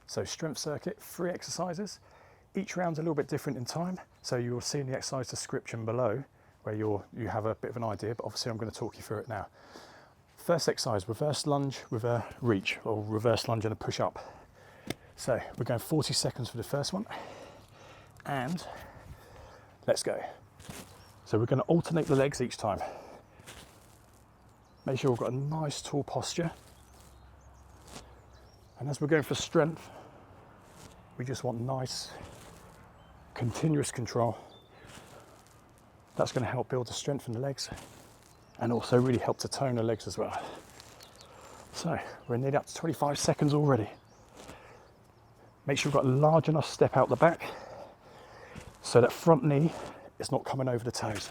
So strength circuit, 3 exercises. Each round's a little bit different in time. So you'll see in the exercise description below where you have a bit of an idea, but obviously I'm going to talk you through it now. First exercise, reverse lunge with a reach, or reverse lunge and a push up. So we're going 40 seconds for the first one, and let's go. So we're going to alternate the legs each time. Make sure we've got a nice tall posture. And as we're going for strength, we just want nice, continuous control. That's going to help build the strength in the legs and also really help to tone the legs as well. So we're nearly up to 25 seconds already. Make sure we've got a large enough step out the back so that front knee is not coming over the toes.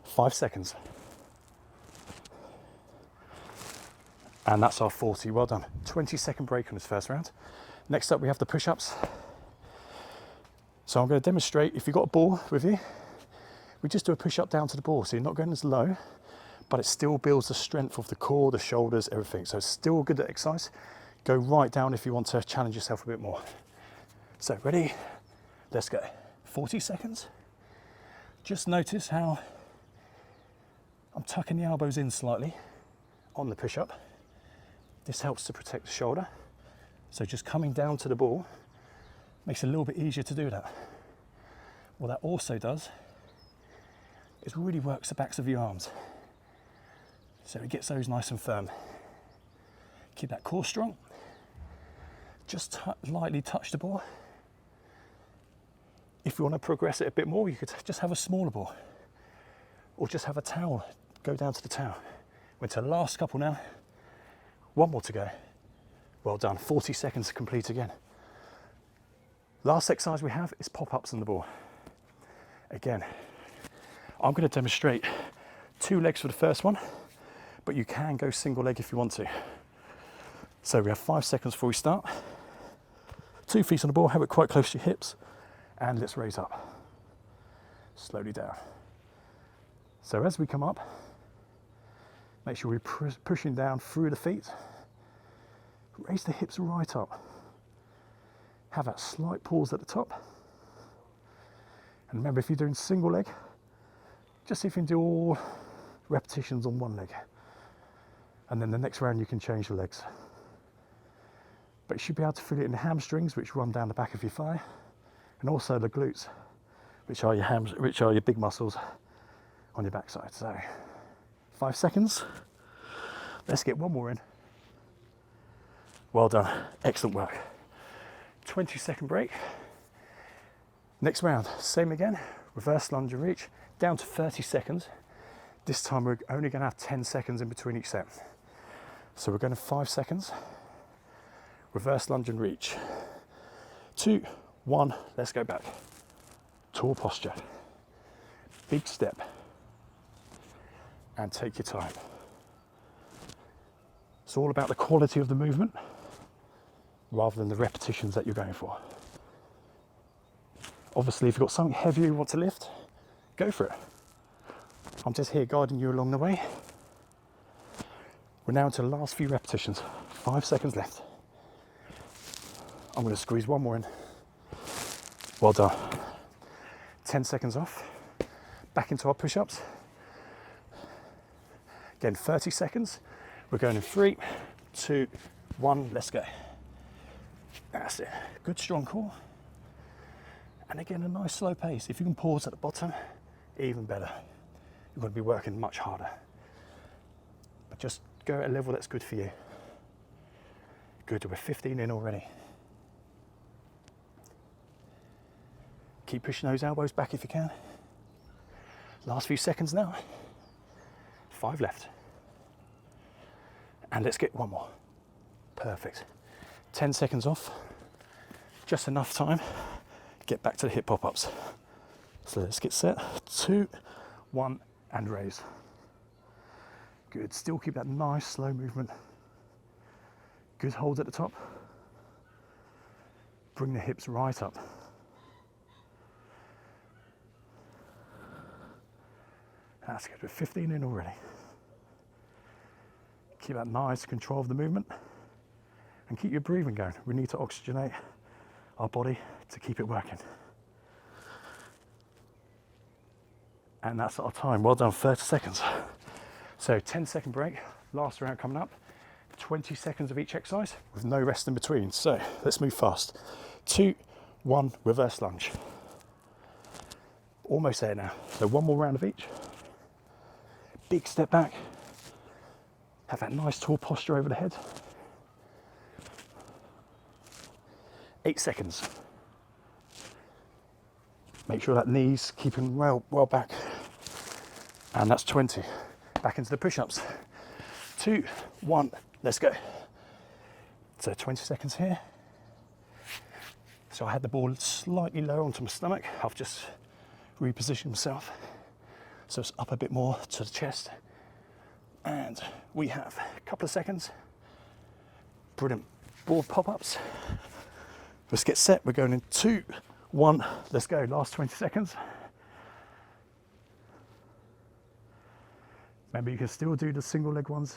5 seconds. And that's our 40, well done. 20-second break on this first round. Next up we have the push-ups. So I'm going to demonstrate, if you've got a ball with you, we just do a push-up down to the ball. So you're not going as low, but it still builds the strength of the core, the shoulders, everything. So it's still a good exercise. Go right down if you want to challenge yourself a bit more. So ready? Let's go. 40 seconds. Just notice how I'm tucking the elbows in slightly on the push-up. This helps to protect the shoulder. So just coming down to the ball makes it a little bit easier to do that. What that also does is really works the backs of your arms. So it gets those nice and firm. Keep that core strong. Just lightly touch the ball. If you want to progress it a bit more, you could just have a smaller ball or just have a towel, go down to the towel. We're to the last couple now. One more to go. Well done, 40 seconds to complete again. Last exercise we have is pop-ups on the ball. Again, I'm going to demonstrate 2 legs for the first one, but you can go single leg if you want to. So we have 5 seconds before we start. 2 feet on the ball, have it quite close to your hips, and let's raise up. Slowly down. So as we come up, make sure we're pushing down through the feet. Raise the hips right up. Have that slight pause at the top. And remember, if you're doing single leg, just see if you can do all repetitions on one leg. And then the next round you can change the legs. But you should be able to feel it in the hamstrings, which run down the back of your thigh, and also the glutes, which are your big muscles on your backside. So 5 seconds. Let's get one more in. Well done, excellent work. 20-second break. Next round, same again, reverse lunge and reach, down to 30 seconds. This time we're only going to have 10 seconds in between each set. So we're going to 5 seconds, reverse lunge and reach. 2, 1, let's go back. Tall posture, big step, and take your time. It's all about the quality of the movement rather than the repetitions that you're going for. Obviously, if you've got something heavy you want to lift, go for it. I'm just here guiding you along the way. We're now into the last few repetitions. 5 seconds left. I'm going to squeeze one more in. Well done. 10 seconds off. Back into our push-ups. Again, 30 seconds. We're going in 3, 2, 1, let's go. That's it. Good strong core. And again, a nice slow pace. If you can pause at the bottom, even better. You're going to be working much harder. But just go at a level that's good for you. Good, we're 15 in already. Keep pushing those elbows back if you can. Last few seconds now. 5 left. And let's get one more. Perfect. 10 seconds off. Just enough time to get back to the hip pop-ups. So let's get set. 2, 1, and raise. Good. Still keep that nice slow movement. Good hold at the top. Bring the hips right up. That's good. We're 15 in already. Keep that nice control of the movement. And keep your breathing going. We need to oxygenate our body to keep it working. And that's our time. Well done, 30 seconds. So 10-second break, last round coming up. 20 seconds of each exercise with no rest in between. So let's move fast. 2, 1, reverse lunge. Almost there now. So one more round of each. Big step back. Have that nice tall posture over the head. 8 seconds. Make sure that knee's keeping well back. And that's 20. Back into the push-ups. 2, 1, let's go. So 20 seconds here. So I had the ball slightly low onto my stomach. I've just repositioned myself. So it's up a bit more to the chest. And we have a couple of seconds. Brilliant. Board pop-ups. Let's get set. We're going in 2, 1, let's go. Last 20 seconds. Remember, you can still do the single leg ones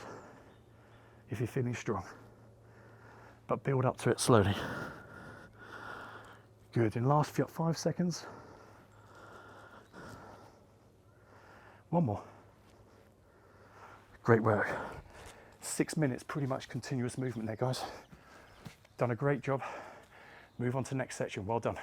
if you're feeling strong, but build up to it slowly. Good. In last 5 seconds. One more. Great work. 6 minutes, pretty much continuous movement there, guys. Done a great job. Move on to the next section. Well done.